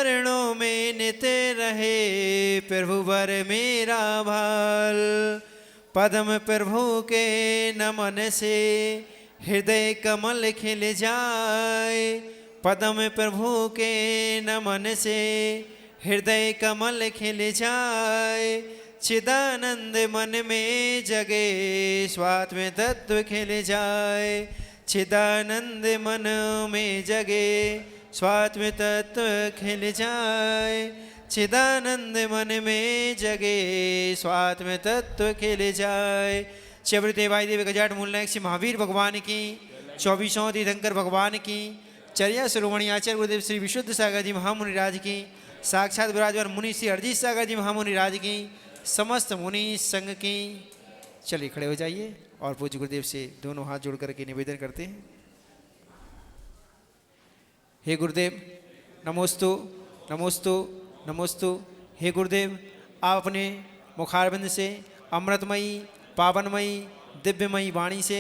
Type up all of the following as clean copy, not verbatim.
चरणों में नित रहे प्रभु वर मेरा भाल। पद्म प्रभु के नमन से हृदय कमल खिल जाए। पद्म प्रभु के नमन से हृदय कमल खिल जाए। चिदानंद मन में जगे स्वात्म तत्व खिल जाए। चिदानंद मन में जगे स्वात्म तत्व खिल जाए। चिदानंद मन में जगे स्वात्म तत्व खिल जाए। चब्र देवाय देव गजाट मूलनायक श्री महावीर भगवान की, 24 तीर्थंकर भगवान की, चर्या शिरोमणि आचार्य गुरुदेव श्री विशुद्ध सागर जी महामुनि राज की, साक्षात विराजमान मुनि श्री अरजीत सागर जी महामुनि राज की, समस्त मुनि संघ की। चलिए खड़े हो जाइए और पूज्य गुरुदेव से दोनों हाथ जोड़ करके निवेदन करते हैं। हे गुरुदेव नमोस्तु नमोस्तु नमोस्तु। हे गुरुदेव आप अपने मुखारबिंद से अमृतमयी पावनमयी दिव्यमयी वाणी से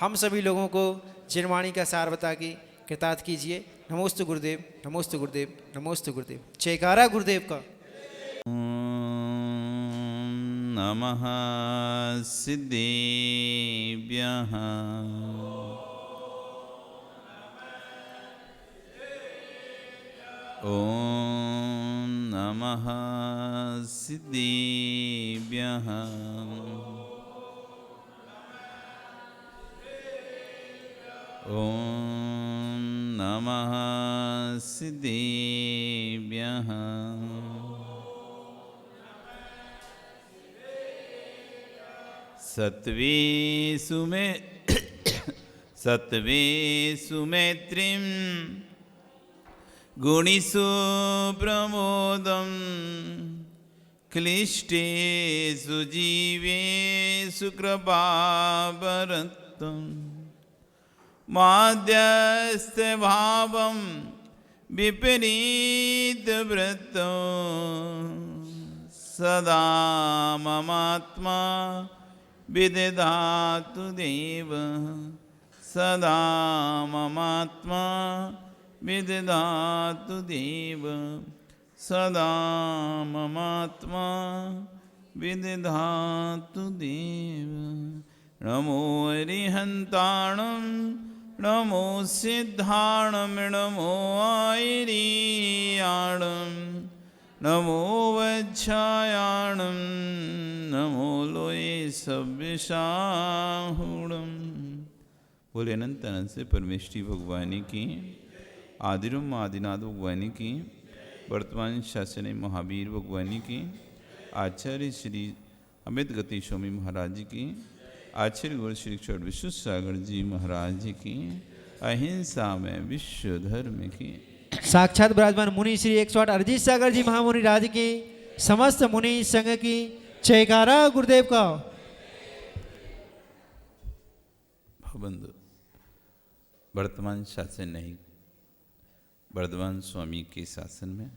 हम सभी लोगों को जिनवाणी का सार बता के कृतार्थ कीजिए। नमोस्तु गुरुदेव नमोस्तु गुरुदेव नमोस्तु गुरुदेव। जयकारा गुरुदेव का। नमः सिद्धेभ्यः। ॐ नमः सिद्धेभ्यः। ॐ नमः सिद्धेभ्यः। सत्वेषु मैत्रीं गुणिषु प्रमोदं क्लिष्टेषु जीवेषु कृपावरतं माध्यस्थभावं विपरीतवृत्तं सदा ममात्मा विदधातु देव। सदा ममात्मा विदधातु देव। सदा ममात्मा विदधातु देव। नमो अरिहन्ताणं नमो सिद्धाणं नमो आयर्याणं नमो वज्रायाणं नमो लोये सव्यसाहुणं। बोले अनंत अनंत से परमेष्ठी भगवानी की, आदिरुम आदिनाथ भगवानी की, वर्तमान शासन महावीर भगवानी की, आचार्य श्री अमित गति स्वामी महाराज जी की, आचार्य गुरु श्री क्षण विश्व सागर जी महाराज जी की, अहिंसा में विश्व धर्म की, साक्षात विराजमान मुनि श्री 108 अरजीत सागर जी महामुनि राज की, समस्त मुनि संघ की। जयकारा गुरुदेव का। भवबंधु वर्तमान शासन नहीं, वर्धमान स्वामी के शासन में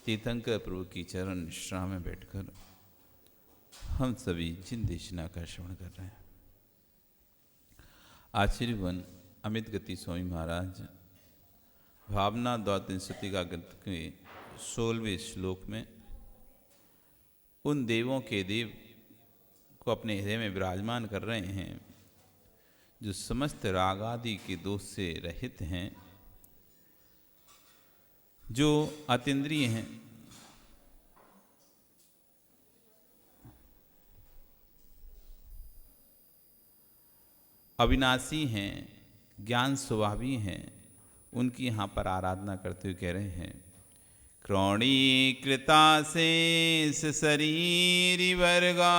तीर्थंकर प्रभु की चरण निष्ठा में बैठकर हम सभी जिन देशना का श्रवण कर रहे हैं। आचार्यवन अमित गति स्वामी महाराज भावना द्वादशती का ग्रंथ के 16वें श्लोक में उन देवों के देव को अपने हृदय में विराजमान कर रहे हैं जो समस्त राग आदि के दोष से रहित हैं, जो अतीन्द्रिय हैं, अविनाशी हैं, ज्ञान स्वभावी हैं। उनकी यहाँ पर आराधना करते हुए कह रहे हैं, क्रौणीकृता शेष शरीर वर्गा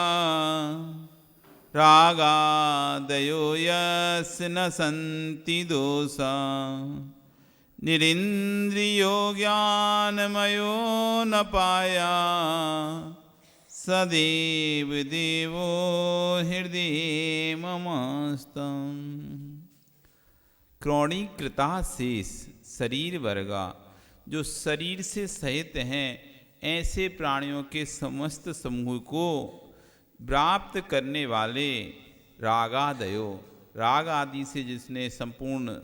रागादयो यस्य न सन्ति दोषा निरिन्द्रियो ज्ञानमयो न पाया सदैव देवो हृदय ममस्तम्। क्रौणीकृता शेष शरीर वर्गा, जो शरीर से सहित हैं, ऐसे प्राणियों के समस्त समूह को प्राप्त करने वाले रागादयो, राग आदि से जिसने संपूर्ण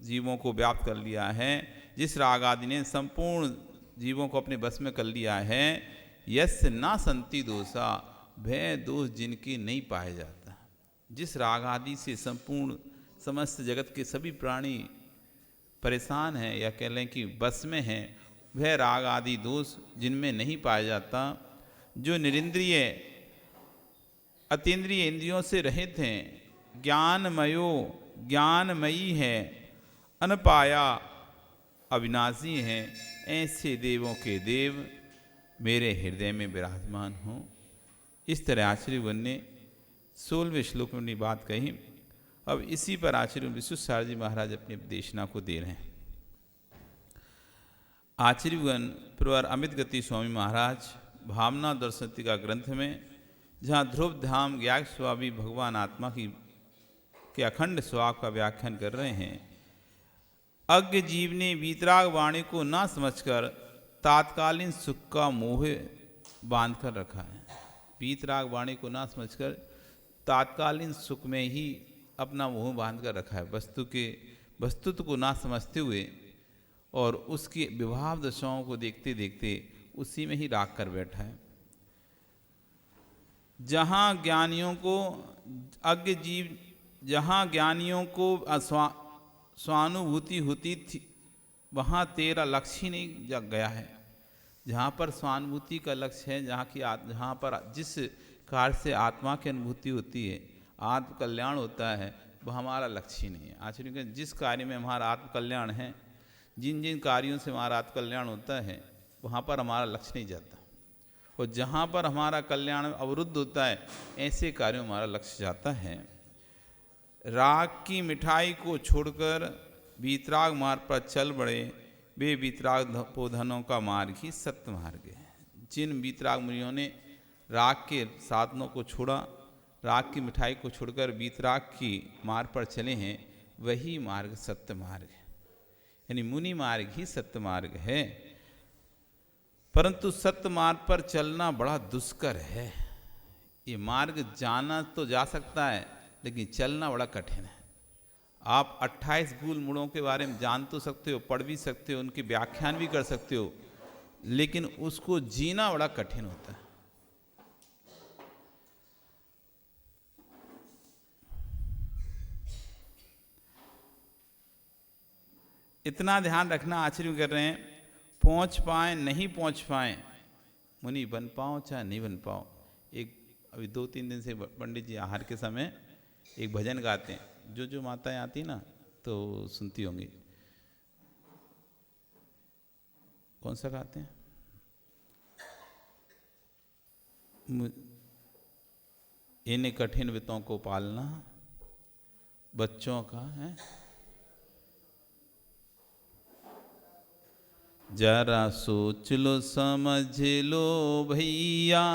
जीवों को व्याप्त कर लिया है, जिस राग आदि ने संपूर्ण जीवों को अपने बस में कर लिया है, यस्य ना संति दोषा, भय दोष जिनके नहीं पाया जाता। जिस राग आदि से संपूर्ण समस्त जगत के सभी प्राणी परेशान हैं या कह लें कि बस में हैं, वह राग आदि दोष जिनमें नहीं पाया जाता, जो निरिंद्रिय अतीन्द्रिय इंद्रियों से रहित हैं, ज्ञानमयी है, अनपाया अविनाशी हैं, ऐसे देवों के देव मेरे हृदय में विराजमान हों। इस तरह आचार्यगण ने 16वें श्लोक में अपनी बात कही। अब इसी पर आचार्य विश्वेश्वर जी महाराज अपनी देशना को दे रहे हैं। आचार्यगण प्रवर अमित गति स्वामी महाराज भावना दर्शनिका ग्रंथ में, जहाँ ध्रुव धाम ज्ञाक स्वामी भगवान आत्मा के अखंड स्वभाव का व्याख्यान कर रहे हैं। अज्ञ जीव ने वीतराग वाणी को ना समझकर तात्कालीन सुख का मोह बांध कर रखा है। वीतराग वाणी को ना समझकर तात्कालीन सुख में ही अपना मोह बांध कर रखा है। वस्तुत्व को ना समझते हुए और उसकी विभाव दशाओं को देखते देखते उसी में ही राग कर बैठा है। जहाँ ज्ञानियों को स्वानुभूति होती थी, वहाँ तेरा लक्ष्य ही नहीं जग गया है। जहाँ पर स्वानुभूति का लक्ष्य है, जहाँ पर जिस कार्य से आत्मा की अनुभूति होती है, आत्म कल्याण होता है, वह हमारा लक्ष्य ही नहीं है। आचार्य के जिस कार्य में हमारा आत्म कल्याण है, जिन जिन कार्यों से हमारा आत्म कल्याण होता है, वहाँ पर हमारा लक्ष्य नहीं जाता। और जहाँ पर हमारा कल्याण अवरुद्ध होता है, ऐसे कार्यों में हमारा लक्ष्य जाता है। राग की मिठाई को छोड़कर वीतराग मार्ग पर चल बड़े, वे वीतराग पोधनों का मार्ग ही सत्य मार्ग है। जिन वीतराग मुनियों ने राग के साधनों को छोड़ा, राग की मिठाई को छोड़कर वीतराग की मार्ग पर चले हैं, वही मार्ग सत्य मार्ग है। यानी मुनि मार्ग ही सत्य मार्ग है। परंतु सत्य मार्ग पर चलना बड़ा दुष्कर है। ये मार्ग जाना तो जा सकता है, लेकिन चलना बड़ा कठिन है। आप 28 मूल गुणों के बारे में जान तो सकते हो, पढ़ भी सकते हो, उनकी व्याख्यान भी कर सकते हो, लेकिन उसको जीना बड़ा कठिन होता है। इतना ध्यान रखना आचार्य कर रहे हैं, पहुंच पाए नहीं पहुंच पाए, मुनि बन पाओ चाहे नहीं बन पाओ। एक अभी 2-3 दिन से पंडित जी आहार के समय एक भजन गाते हैं, जो माताएं आती ना तो सुनती होंगी। कौन सा गाते हैं? इन कठिन वितों को पालना बच्चों का है। जरा सोच लो समझ लो भैया,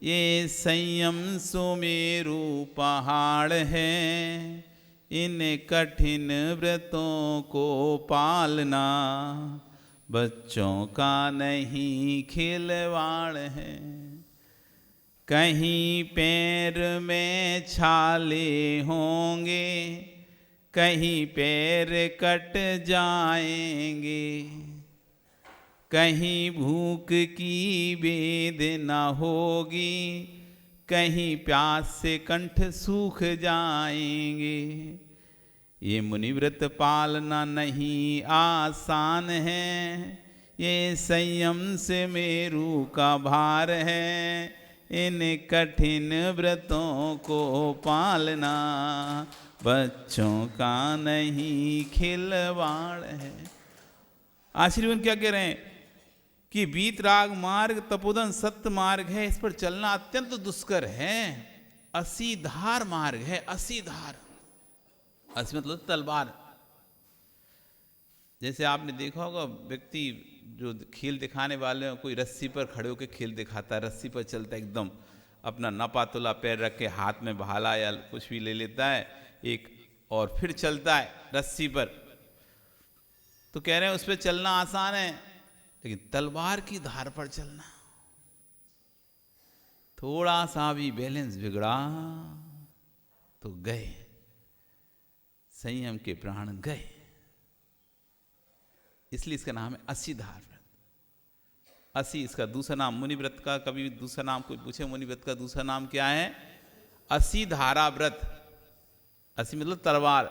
ये संयम सुमेरु पहाड़ है, इन कठिन व्रतों को पालना बच्चों का नहीं खिलवाड़ है। कहीं पैर में छाले होंगे, कहीं पैर कट जाएंगे, कहीं भूख की वेदना होगी, कहीं प्यास से कंठ सूख जाएंगे। ये मुनिव्रत पालना नहीं आसान है, ये संयम से मेरु का भार है, इन कठिन व्रतों को पालना बच्चों का नहीं खिलवाड़ है। आशीर्वाद क्या कह रहे हैं कि वीतराग मार्ग तपोधन सत्य मार्ग है, इस पर चलना अत्यंत दुष्कर है। असीधार मार्ग है, असीधार, असी मतलब तलवार। जैसे आपने देखा होगा व्यक्ति जो खेल दिखाने वाले हैं, कोई रस्सी पर खड़े होकर खेल दिखाता है, रस्सी पर चलता है, एकदम अपना नपातुला पैर रख के हाथ में भाला या कुछ भी ले लेता है एक, और फिर चलता है रस्सी पर। तो कह रहे हैं उस पर चलना आसान है, लेकिन तलवार की धार पर चलना, थोड़ा सा भी बैलेंस बिगड़ा तो गए, संयम के प्राण गए। इसलिए इसका नाम है असीधार व्रत। असी इसका दूसरा नाम, मुनि व्रत का कभी दूसरा नाम कोई पूछे, मुनि व्रत का दूसरा नाम क्या है? असीधारा व्रत। असी मतलब तलवार,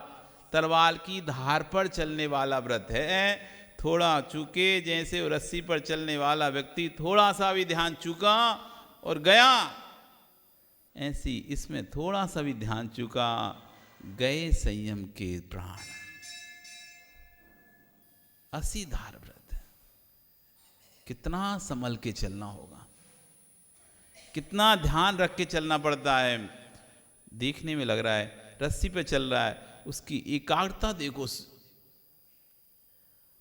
तलवार की धार पर चलने वाला व्रत है। थोड़ा चूके, जैसे रस्सी पर चलने वाला व्यक्ति थोड़ा सा भी ध्यान चूका और गया, ऐसी इसमें थोड़ा सा भी ध्यान चूका, गए संयम के प्राण। असीधार व्रत है। कितना संभल के चलना होगा, कितना ध्यान रख के चलना पड़ता है। देखने में लग रहा है रस्सी पे चल रहा है, उसकी एकाग्रता देखो।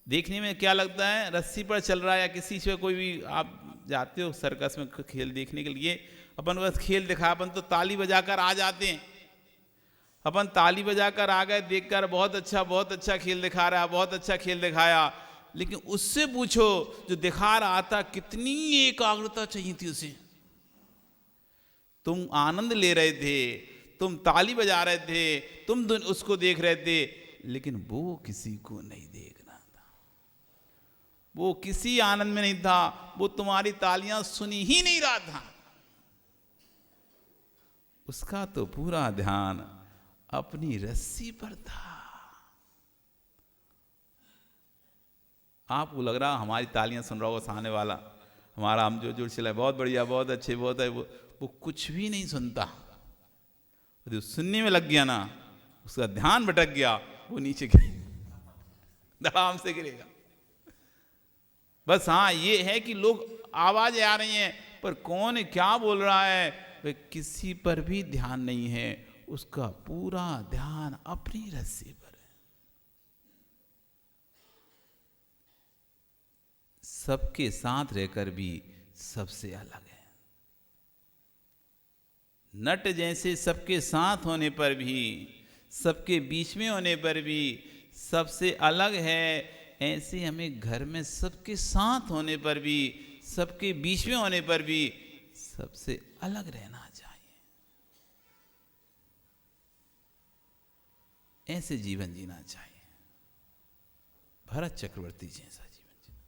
देखने में क्या लगता है, रस्सी पर चल रहा है, या किसी से कोई भी आप जाते हो सर्कस में खेल देखने के लिए, अपन बस खेल दिखा, अपन तो ताली बजाकर आ जाते हैं। अपन ताली बजाकर आ गए, देखकर बहुत अच्छा खेल दिखा रहा है, बहुत अच्छा खेल दिखाया। लेकिन उससे पूछो जो दिखा रहा था, कितनी एकाग्रता चाहिए थी उसे। तुम आनंद ले रहे थे, तुम ताली बजा रहे थे, तुम उसको देख रहे थे, लेकिन वो किसी को नहीं देख रहा था, वो किसी आनंद में नहीं था, वो तुम्हारी तालियां सुनी ही नहीं रहा था। उसका तो पूरा ध्यान अपनी रस्सी पर था। आपको लग रहा हमारी तालियां सुन रहा होगा सामने वाला, हमारा हम जो चला बहुत बढ़िया, बहुत अच्छे, बहुत है, वो कुछ भी नहीं सुनता। जो सुनने में लग गया ना, उसका ध्यान भटक गया, वो नीचे गिरेगा, आराम से गिरेगा। बस हाँ ये है कि लोग आवाजें आ रही हैं, पर कौन है, क्या बोल रहा है, वे किसी पर भी ध्यान नहीं है। उसका पूरा ध्यान अपनी रस्सी पर है। सबके साथ रहकर भी सबसे अलग है। नट जैसे सबके साथ होने पर भी, सबके बीच में होने पर भी सबसे अलग है, ऐसे हमें घर में सबके साथ होने पर भी, सबके बीच में होने पर भी सबसे अलग रहना चाहिए। ऐसे जीवन जीना चाहिए, भरत चक्रवर्ती जैसा जीवन जीना।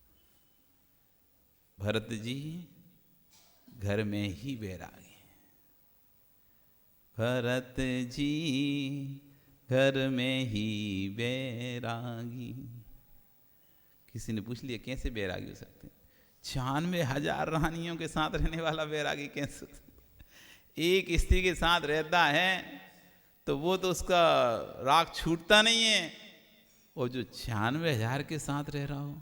भरत जी घर में ही बैरागी, भरत जी घर में ही बैरागी। किसी ने पूछ लिया कैसे बैरागी हो सकते हैं? 96,000 रानियों के साथ रहने वाला बैरागी कैसे? एक स्त्री के साथ रहता है तो वो तो उसका राग छूटता नहीं है, और जो 96,000 के साथ रह रहा हो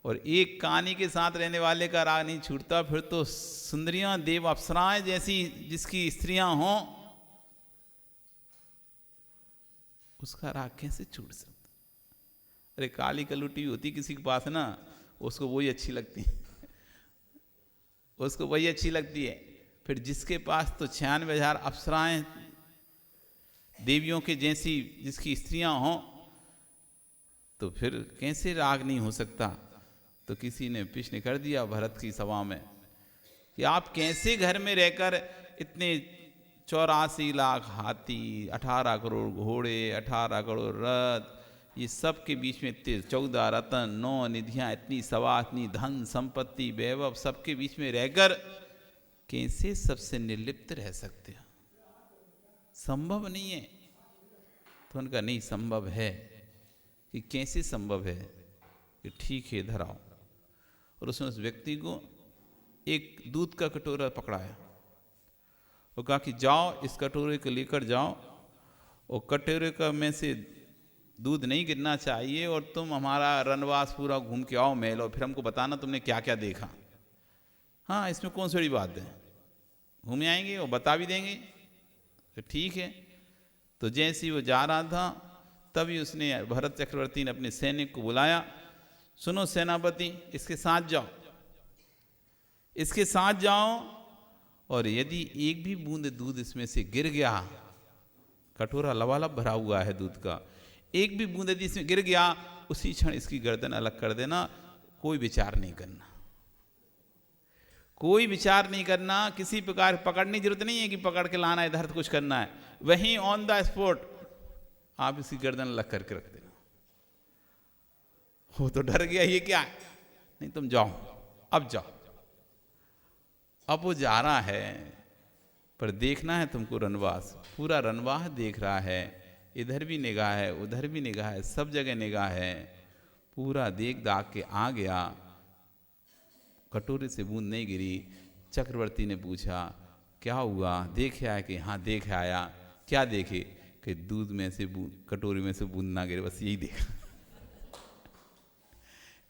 और एक कानी के साथ रहने वाले का राग नहीं छूटता, फिर तो सुंदरियां, देव अप्सराएं जैसी जिसकी स्त्रियां हों, उसका राग कैसे छूट सकता? अरे काली कलुटी होती किसी के पास ना, उसको वही अच्छी लगती है, उसको वही अच्छी लगती है। फिर जिसके पास तो 96,000 अप्सराएं देवियों के जैसी जिसकी स्त्रियां हों, तो फिर कैसे राग नहीं हो सकता? तो किसी ने प्रश्न कर दिया भरत की सभा में कि आप कैसे घर में रहकर इतने 84 लाख हाथी, 18 करोड़ घोड़े, 18 करोड़ रथ, ये सब के बीच में 14 रत्न, 9 निधियां, इतनी सभा, इतनी धन संपत्ति वैभव, सबके बीच में रहकर कैसे सबसे निर्लिप्त रह सकते हो? संभव नहीं है। तो उनका नहीं संभव है। कि कैसे संभव है? कि ठीक है इधर आओ। और उसने उस व्यक्ति को एक दूध का कटोरा पकड़ाया और कहा कि जाओ इस कटोरे को लेकर जाओ, और कटोरे का में से दूध नहीं गिरना चाहिए, और तुम हमारा रनवास पूरा घूम के आओ महल, और फिर हमको बताना तुमने क्या क्या देखा। हाँ इसमें कौन सी बड़ी बात है, घूम आएंगे और बता भी देंगे। तो ठीक है। तो जैसे ही वो जा रहा था तभी उसने भरत चक्रवर्ती ने अपने सैनिक को बुलाया, सुनो सेनापति इसके साथ जाओ, इसके साथ जाओ, और यदि एक भी बूंद दूध इसमें से गिर गया, कटोरा लबालब भरा हुआ है दूध का, एक भी बूंद यदि इसमें गिर गया, उसी क्षण इसकी गर्दन अलग कर देना, कोई विचार नहीं करना, कोई विचार नहीं करना, किसी प्रकार पकड़ने की जरूरत नहीं है कि पकड़ के लाना है इधर कुछ करना है, वहीं ऑन द स्पॉट आप इसकी गर्दन अलग करके रख देना। वो तो डर गया, ये क्या है, नहीं तुम जाओ, अब जाओ। अब वो जा रहा है, पर देखना है तुमको रनवास, पूरा रनवास देख रहा है, इधर भी निगाह है, उधर भी निगाह है, सब जगह निगाह है, पूरा देख दाख के आ गया। कटोरे से बूंद नहीं गिरी। चक्रवर्ती ने पूछा क्या हुआ, देखे आया कि हाँ देख आया। क्या देखे कि दूध में से कटोरे में से बूंद ना गिरे, बस यही देखा।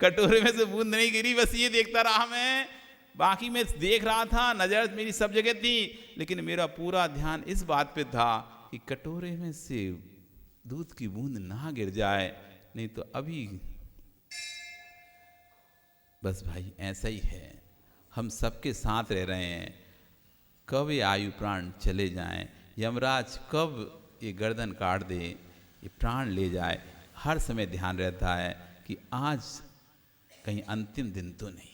कटोरे में से बूंद नहीं गिरी, बस ये देखता रहा मैं। बाकी मैं देख रहा था, नजर मेरी सब जगह थी, लेकिन मेरा पूरा ध्यान इस बात पे था कि कटोरे में से दूध की बूंद ना गिर जाए, नहीं तो अभी। बस भाई ऐसा ही है, हम सबके साथ रह रहे हैं। कब ये आयु प्राण चले जाएं, यमराज कब ये गर्दन काट दे, ये प्राण ले जाए, हर समय ध्यान रहता है कि आज कहीं अंतिम दिन तो नहीं है,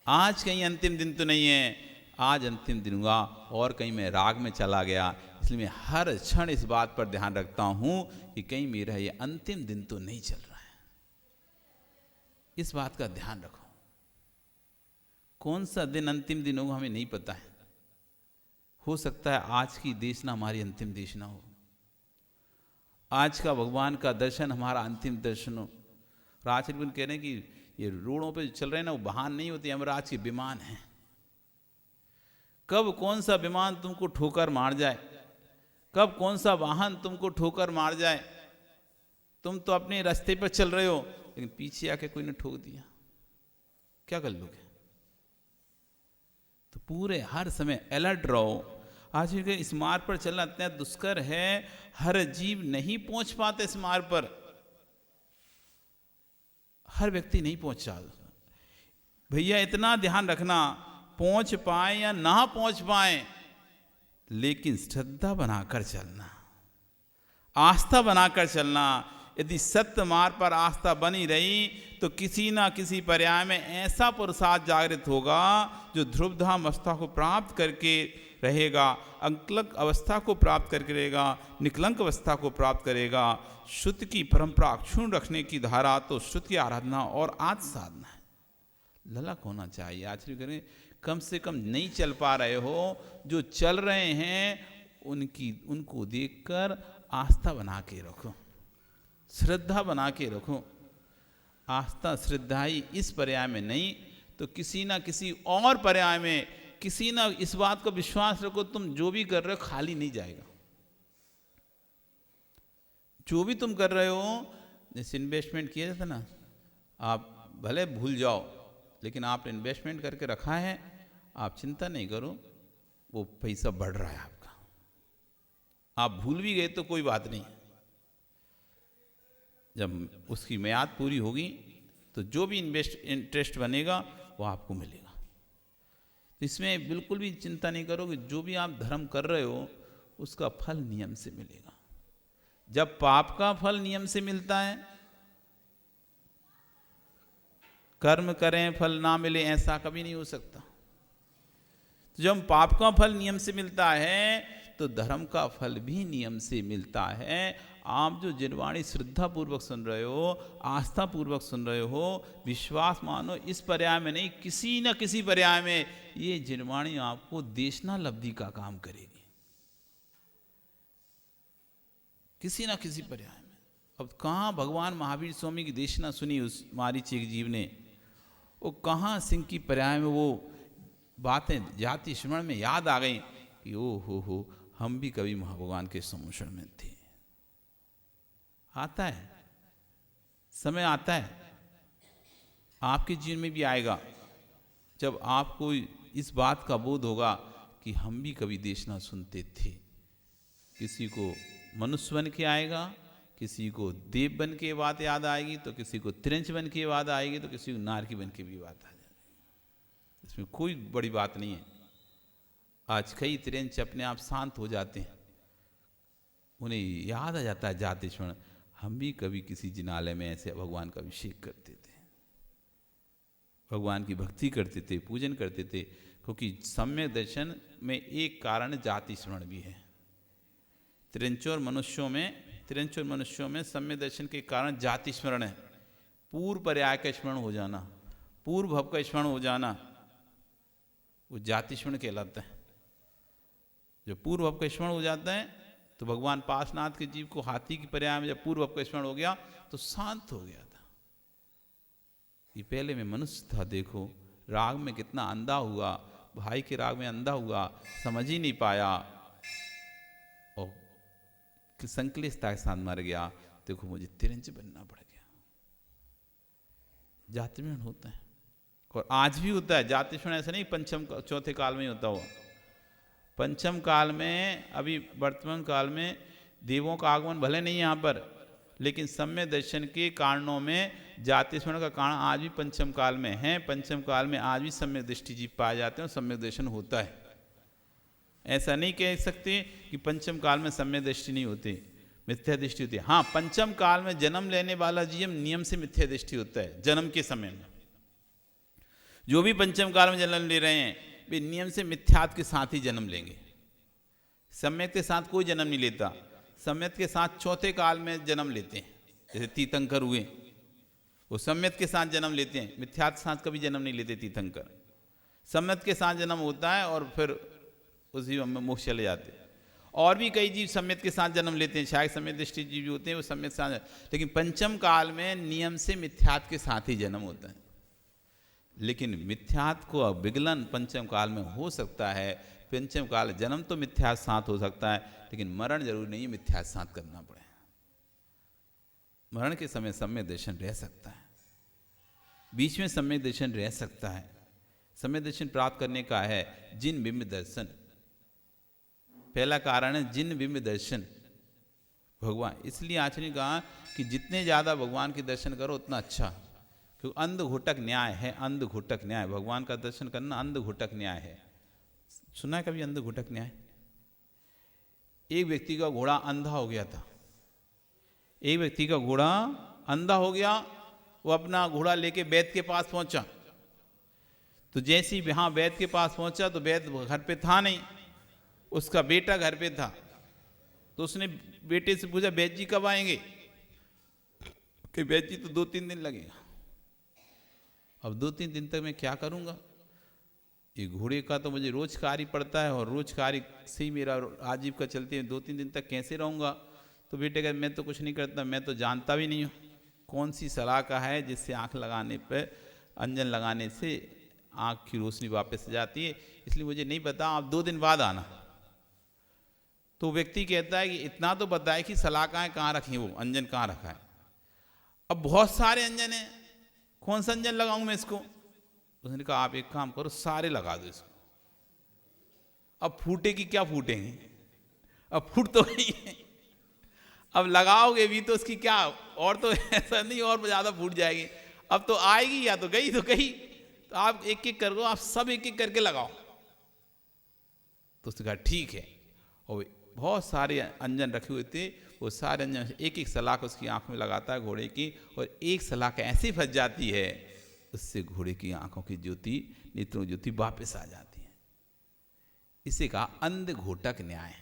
आज कहीं अंतिम दिन तो नहीं है, आज अंतिम दिन हुआ और कहीं मैं राग में चला गया। इसलिए मैं हर क्षण इस बात पर ध्यान रखता हूं कि कहीं मेरा ये अंतिम दिन तो नहीं चल रहा है। इस बात का ध्यान रखो। कौन सा दिन अंतिम दिन होगा हमें नहीं पता है। हो सकता है आज की देशना हमारी अंतिम देशना हो, आज का भगवान का दर्शन हमारा अंतिम दर्शन हो। राजचरित्र कह रहे हैं कि ये रोडों पे चल रहे हैं ना, वो वाहन नहीं होते, यमराज के विमान हैं। कब कौन सा विमान तुमको ठोकर मार जाए, कब कौन सा वाहन तुमको ठोकर मार जाए। तुम तो अपने रास्ते पर चल रहे हो, लेकिन पीछे आके कोई ने ठोक दिया, क्या कर लोगे। तो पूरे हर समय अलर्ट रहो। आज के इस मार्ग पर चलना इतना दुष्कर है, हर जीव नहीं पहुंच पाते इस मार्ग पर, हर व्यक्ति नहीं पहुंचा। भैया इतना ध्यान रखना, पहुंच पाए या ना पहुंच पाए, लेकिन श्रद्धा बनाकर चलना, आस्था बनाकर चलना। यदि सत्य मार्ग पर आस्था बनी रही तो किसी ना किसी पर्याय में ऐसा पुरुषार्थ जागृत होगा जो ध्रुवधाम अवस्था को प्राप्त करके रहेगा, अंकलक अवस्था को प्राप्त करके रहेगा, निकलंक अवस्था को प्राप्त करेगा। शुद्ध की परंपरा अक्षुण्ण रखने की धारा तो शुद्ध की आराधना और आत्म साधना है। ललक होना चाहिए। आचरण करें, कम से कम नहीं चल पा रहे हो, जो चल रहे हैं उनको देखकर आस्था बना के रखो, श्रद्धा बना के रखो। आस्था श्रद्धा ही इस पर्याय में नहीं तो किसी ना किसी और पर्याय में, किसी ना इस बात को विश्वास रखो, तुम जो भी कर रहे हो खाली नहीं जाएगा। जो भी तुम कर रहे हो, जैसे इन्वेस्टमेंट किया जाता ना, आप भले भूल जाओ, लेकिन आपने इन्वेस्टमेंट करके रखा है, आप चिंता नहीं करो, वो पैसा बढ़ रहा है आपका। आप भूल भी गए तो कोई बात नहीं, जब उसकी मियाद पूरी होगी तो जो भी इंटरेस्ट बनेगा वो आपको मिलेगा। तो इसमें बिल्कुल भी चिंता नहीं करो कि जो भी आप धर्म कर रहे हो उसका फल नियम से मिलेगा। जब पाप का फल नियम से मिलता है, कर्म करें फल ना मिले, ऐसा कभी नहीं हो सकता। तो जब पाप का फल नियम से मिलता है तो धर्म का फल भी नियम से मिलता है। आप जो जिनवाणी श्रद्धा पूर्वक सुन रहे हो, आस्था पूर्वक सुन रहे हो, विश्वास मानो, इस पर्याय में नहीं किसी न किसी पर्याय में ये जिनवाणी आपको देशना लब्धि का काम करेगी, किसी न किसी पर्याय में। अब कहाँ भगवान महावीर स्वामी की देशना सुनी उस मारीचीक जीव ने, वो कहाँ सिंह की पर्याय में वो बातें जाति स्मरण में याद आ गई कि ओ हो हम भी कभी भगवान के सम्मुखन में थे। आता है, समय आता है, आपके जीवन में भी आएगा, जब आपको इस बात का बोध होगा कि हम भी कभी देशना सुनते थे। किसी को मनुष्य बन के आएगा, किसी को देव बन के बात याद आएगी, तो किसी को त्रिंच बन के बात आएगी, तो किसी को नारकी बन के भी बात आ जाएगी। इसमें कोई बड़ी बात नहीं है। आज कई त्रिंच अपने आप शांत हो जाते हैं, उन्हें याद आ जाता है जाति स्मरण, हम भी कभी किसी जिनालय में ऐसे भगवान का अभिषेक करते थे, भगवान की भक्ति करते थे, पूजन करते थे। क्योंकि सम्यक दर्शन में एक कारण जाति स्मरण भी है। त्रिंचों और मनुष्यों में तिरंचुर मनुष्यों में सम्यक दर्शन के कारण जाति स्मरण है, पूर्व पर्याय का स्मरण हो जाना, पूर्व भव का स्मरण हो जाना, वो जाति स्मरण कहलाता है। जो पूर्व भव का स्मरण हो जाता है तो भगवान पार्श्वनाथ के जीव को हाथी की पर्याय में जब पूर्व भव का स्मरण हो गया तो शांत हो गया था। ये पहले में मनुष्य था, देखो राग में कितना अंधा हुआ, भाई के राग में अंधा हुआ, समझ ही नहीं पाया और संकलिष्टता के साथ मर गया। देखो मुझे तिरंज बनना पड़ गया। जाति स्मरण होता है और आज भी होता है। जाति स्मरण ऐसा नहीं पंचम चौथे काल में ही होता हुआ, पंचम काल में, अभी वर्तमान काल में देवों का आगमन भले नहीं यहाँ पर, लेकिन सम्यक दर्शन के कारणों में जाति स्मरण का कारण आज भी पंचम काल में है। पंचम काल में आज भी सम्यक दृष्टि जीव पाए जाते हैं और सम्यक दर्शन होता है। ऐसा नहीं कह सकते कि पंचम काल में सम्यक दृष्टि नहीं होती, मिथ्या दृष्टि होती है। हाँ, पंचम काल में जन्म लेने वाला जीव नियम से मिथ्या दृष्टि होता है। जन्म के समय में जो भी पंचम काल में जन्म ले रहे हैं वे नियम से मिथ्यात्व के साथ ही जन्म लेंगे। सम्यक के साथ कोई जन्म नहीं लेता। सम्यक के साथ चौथे काल में जन्म लेते हैं, जैसे तीर्थंकर हुए, वो सम्यक के साथ जन्म लेते हैं, मिथ्यात्व के साथ कभी जन्म नहीं लेते तीर्थंकर। सम्यक के साथ जन्म होता है और फिर उसी में मोक्ष चले जाते हैं। और भी कई जीव सम्यक के साथ जन्म लेते हैं, शायद सम्यक दृष्टि जीव होते हैं वो सम्यक के साथ, लेकिन पंचम काल में नियम से मिथ्यात्व के साथ ही जन्म होता है। लेकिन मिथ्यात्व को विगलन पंचम काल में हो सकता है। पंचम काल जन्म तो मिथ्यात्व साथ हो सकता है, लेकिन मरण जरूरी नहीं है मिथ्यात्व साथ करना पड़े। मरण के समय सम्यक दर्शन रह सकता है, बीच में सम्यक दर्शन रह सकता है। सम्यक दर्शन प्राप्त करने का है जिन बिंब दर्शन। पहला कारण है जिन बिंब दर्शन भगवान। इसलिए आचार्य ने कहा कि जितने ज़्यादा भगवान के दर्शन करो उतना अच्छा, क्योंकि अंध घोटक न्याय है। अंध घोटक न्याय, भगवान का दर्शन करना अंध घोटक न्याय है। सुना है कभी अंध घोटक न्याय? एक व्यक्ति का घोड़ा अंधा हो गया था। एक व्यक्ति का घोड़ा अंधा हो गया, वो अपना घोड़ा लेके वैद्य के पास पहुंचा। तो जैसे ही वहां वैद्य के पास पहुंचा तो वैद्य घर पे था नहीं, उसका बेटा घर पे था। तो उसने बेटे से पूछा वैद्य जी कब आएंगे? कि वैद्य जी तो 2-3 दिन लगेगा। अब 2-3 दिन तक मैं क्या करूंगा? ये घोड़े का तो मुझे रोज कार्य पड़ता है और रोज कार्य से ही मेरा आजीविका चलती है, 2-3 दिन तक कैसे रहूंगा? तो बेटे कहे मैं तो कुछ नहीं करता, मैं तो जानता भी नहीं हूँ कौन सी सलाह का है जिससे आँख लगाने पर, अंजन लगाने से आँख की रोशनी वापस आ जाती है, इसलिए मुझे नहीं पता, आप 2 दिन बाद आना। तो व्यक्ति कहता है कि इतना तो बताए कि सलाह कहाँ रखी, वो अंजन कहाँ रखा है। अब बहुत सारे अंजन हैं, कौन सा अंजन लगाऊं मैं इसको? उसने कहा आप एक काम करो, सारे लगा दो इसको। अब फूटे कि क्या फूटेंगे? अब फूट तो गई है, अब लगाओगे भी तो उसकी क्या, और तो ऐसा नहीं और ज़्यादा फूट जाएगी। अब तो आएगी, या तो गई तो गई। तो आप एक एक करो, आप सब एक एक करके लगाओ। तो उसने कहा ठीक है। और बहुत सारे अंजन रखे हुए थे, वो सारे अंजन एक एक सलाख उसकी आंख में लगाता है घोड़े की, और एक सलाख ऐसी फंस जाती है उससे घोड़े की आंखों की ज्योति, नेत्रों की ज्योति वापस आ जाती है। इसे कहा अंध घोटक न्याय,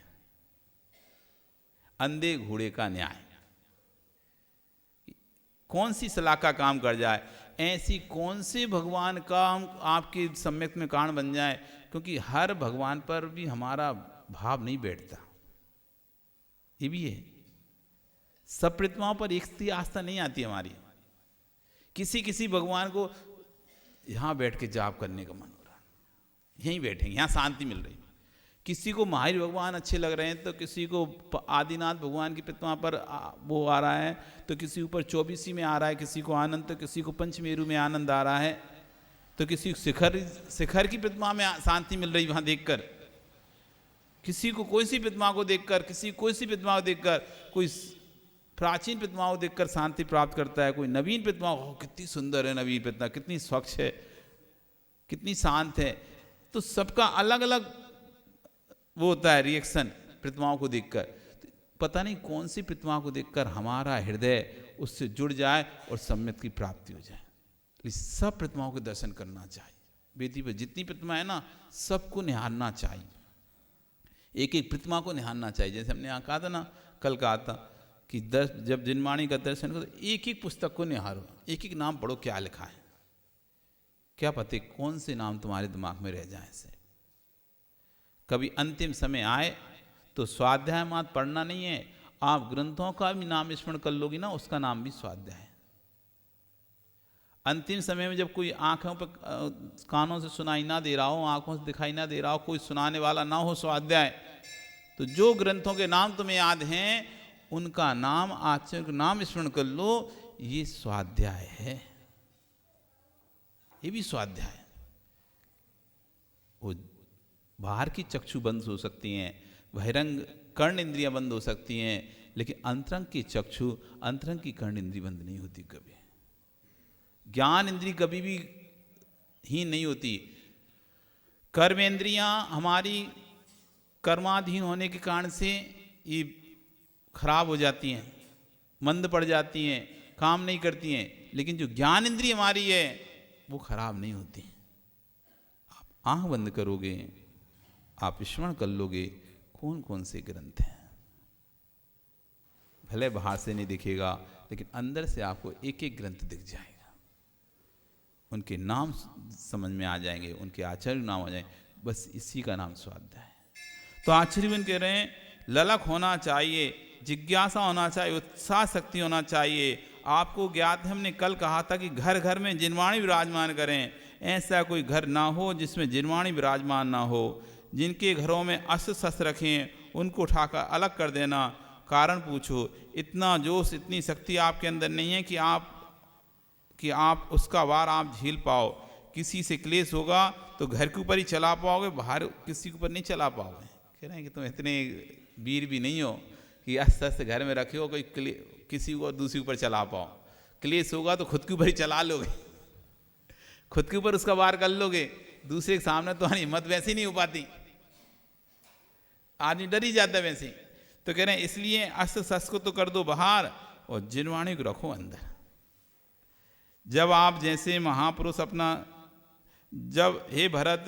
अंधे घोड़े का न्याय। कौन सी सलाह का काम कर जाए, ऐसी कौन से भगवान का हम आपके सम्यक में कारण बन जाए, क्योंकि हर भगवान पर भी हमारा भाव नहीं बैठता, ये भी है। सब प्रतिमाओं पर एक सी आस्था नहीं आती हमारी। किसी किसी भगवान को यहां बैठ के जाप करने का मन हो रहा, यहीं बैठेंगे, यहां शांति मिल रही। किसी को महावीर भगवान अच्छे लग रहे हैं, तो किसी को आदिनाथ भगवान की प्रतिमा पर वो आ रहा है, तो किसी ऊपर 24 में आ रहा है, किसी को आनंद, तो किसी को पंचमेरु में आनंद आ रहा है, तो किसी शिखर की प्रतिमा में शांति मिल रही वहां देखकर, किसी को कोई सी प्रतिमा को देखकर, किसी कोई सी प्रतिमा को देखकर, कोई प्राचीन प्रतिमाओं को देखकर शांति प्राप्त करता है, कोई नवीन प्रतिमा, कितनी सुंदर है नवीन प्रतिमा, कितनी स्वच्छ है, कितनी शांत है। तो सबका अलग अलग वो होता है रिएक्शन प्रतिमाओं को देखकर। पता नहीं कौन सी प्रतिमा को देखकर हमारा हृदय उससे जुड़ जाए और सम्यक की प्राप्ति हो जाए। इस सब प्रतिमाओं के दर्शन करना चाहिए। वेदी पर जितनी प्रतिमा है ना, सबको निहारना चाहिए, एक एक प्रतिमा को निहारना चाहिए। जैसे हमने यहाँ कहा था ना, कल कहा था कि जब जिनवाणी का दर्शन करो तो एक एक पुस्तक को निहारो, एक एक नाम पढ़ो क्या लिखा है, क्या पता कौन से नाम तुम्हारे दिमाग में रह जाए से। कभी अंतिम समय आए तो स्वाध्याय मात्र पढ़ना नहीं है, आप ग्रंथों का भी नाम स्मरण कर लोगी ना, उसका नाम भी स्वाध्याय है। अंतिम समय में जब कोई आंखों पर कानों से सुनाई ना दे रहा हो, आंखों से दिखाई ना दे रहा हो, कोई सुनाने वाला ना हो स्वाध्याय, तो जो ग्रंथों के नाम तुम्हें याद हैं उनका नाम, आचार्य का नाम स्मरण कर लो, ये स्वाध्याय है, ये भी स्वाध्याय है। वो बाहर की चक्षु बंद हो सकती हैं, बहिरंग कर्ण इंद्रियां बंद हो सकती हैं, लेकिन अंतरंग की चक्षु, अंतरंग की कर्ण इंद्री बंद नहीं होती कभी। ज्ञान इंद्री कभी भी ही नहीं होती। कर्मेंद्रियां हमारी कर्माधीन होने के कारण से ये खराब हो जाती हैं, मंद पड़ जाती हैं, काम नहीं करती हैं, लेकिन जो ज्ञान इंद्री हमारी है वो खराब नहीं होती। आप आंख बंद करोगे, आप स्मरण कर लोगे कौन कौन से ग्रंथ हैं। भले बाहर से नहीं दिखेगा, लेकिन अंदर से आपको एक एक ग्रंथ दिख जाएगा, उनके नाम समझ में आ जाएंगे, उनके आचार्य नाम आ जाएंगे, बस इसी का नाम स्वाध्याय है। तो आचार्यवन कह रहे हैं ललक होना चाहिए, जिज्ञासा होना चाहिए, उत्साह शक्ति होना चाहिए। आपको ज्ञात है, हमने कल कहा था कि घर घर में जिनवाणी विराजमान करें। ऐसा कोई घर ना हो जिसमें जिनवाणी विराजमान ना हो। जिनके घरों में अस्त्र शस्त्र रखें उनको उठाकर अलग कर देना। कारण पूछो, इतना जोश, इतनी शक्ति आपके अंदर नहीं है कि आप उसका वार आप झेल पाओ। किसी से क्लेश होगा तो घर के ऊपर ही चला पाओगे, बाहर किसी के ऊपर नहीं चला पाओगे। कह रहे हैं कि तुम इतने वीर भी नहीं हो कि अस्त्र शस्त्र घर में रखे हो, कोई किसी को दूसरे ऊपर चला पाओ। क्लेश होगा तो खुद के ऊपर ही चला लोगे, खुद के ऊपर उसका वार कर लोगे, दूसरे के सामने तो हिम्मत वैसे ही नहीं हो पाती, आदमी डर ही जाता है वैसे। तो कह रहे हैं इसलिए अस्त्र शस्त्र को तो कर दो बाहर और जिनवाणी को रखो अंदर। जब आप जैसे महापुरुष हे भरत,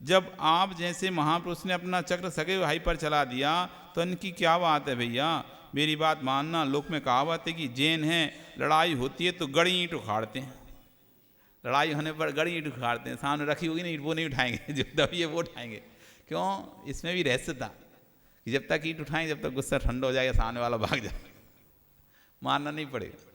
जब आप जैसे महापुरुष ने अपना चक्र सगे भाई पर चला दिया तो इनकी क्या बात है भैया। मेरी बात मानना, लोक में कहावत है कि जैन हैं लड़ाई होती है तो गड़ी ईंट उखाड़ते हैं, लड़ाई होने पर गड़ी ईंट उखाड़ते हैं। सामने रखी होगी नहीं, वो नहीं उठाएंगे, जो दबी है वो उठाएंगे। क्यों? इसमें भी रहस्य था कि जब तक ईंट उठाएंगे, जब तक गुस्सा ठंडा हो जाएगा, सामने वाला भाग जाएगा, मारना नहीं पड़ेगा।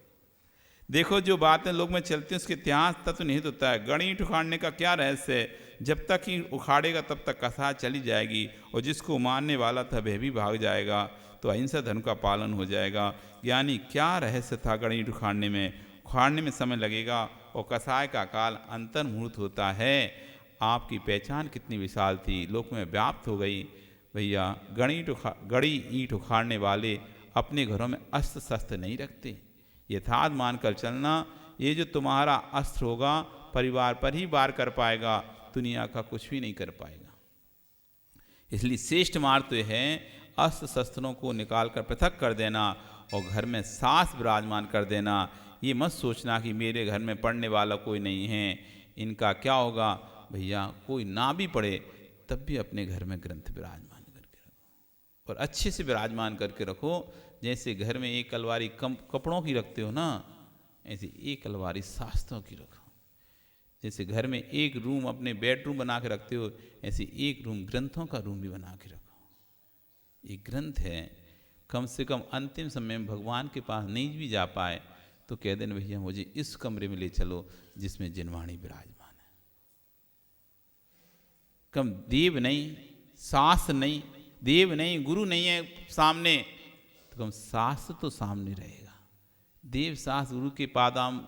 देखो जो बातें लोग में चलती हैं उसके इतिहास तत्व निहित होता है। गड़ी ईंट उखाड़ने का क्या रहस्य है? जब तक ही उखाड़ेगा तब तक कसार चली जाएगी, और जिसको मारने वाला था वह भी भाग जाएगा, तो अहिंसा धर्म का पालन हो जाएगा। यानी क्या रहस्य था गड़ी ईंट उखाड़ने में? उखाड़ने में समय लगेगा और कसाय का काल अंतर्मुहूर्त होता है। आपकी पहचान कितनी विशाल थी, लोक में व्याप्त हो गई। भैया गड़ी ईंट उखाड़ने वाले अपने घरों में अस्त्र शस्त्र नहीं रखते। यथार्थ मानकर चलना, ये जो तुम्हारा अस्त्र होगा परिवार पर ही वार कर पाएगा, दुनिया का कुछ भी नहीं कर पाएगा। इसलिए श्रेष्ठ मार्ग तो है अस्त्र शस्त्रों को निकाल कर पृथक कर देना और घर में सास विराजमान कर देना। ये मत सोचना कि मेरे घर में पढ़ने वाला कोई नहीं है, इनका क्या होगा। भैया कोई ना भी पढ़े तब भी अपने घर में ग्रंथ विराजमान करके रखो, और अच्छे से विराजमान करके रखो। जैसे घर में एक अलमारी कपड़ों की रखते हो ना, ऐसे एक अलमारी शास्त्रों की रखो। जैसे घर में एक रूम अपने बेडरूम बना के रखते हो, ऐसे एक रूम ग्रंथों का रूम भी बना के रखो। ये ग्रंथ है, कम से कम अंतिम समय में भगवान के पास नहीं भी जा पाए तो कह देना भैया मुझे इस कमरे में ले चलो जिसमें जिनवाणी विराजमान है। कम देव नहीं, शास्त्र नहीं, देव नहीं, गुरु नहीं है सामने, तो कम शास्त्र तो सामने रहेगा। देव शास्त्र गुरु के पादाम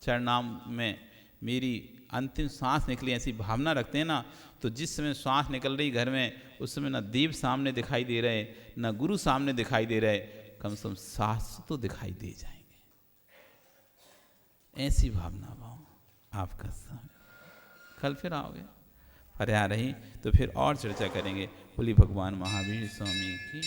चरणाम में मेरी अंतिम सांस निकली, ऐसी भावना रखते हैं ना, तो जिस समय सांस निकल रही घर में उस समय ना देव सामने दिखाई दे रहे, ना गुरु सामने दिखाई दे रहे, कम से कम शास्त्र तो दिखाई दे जाएंगे। ऐसी भावना भाव आपका कल फिर आओगे पर आ रही तो फिर और चर्चा करेंगे। बोली भगवान महावीर स्वामी की।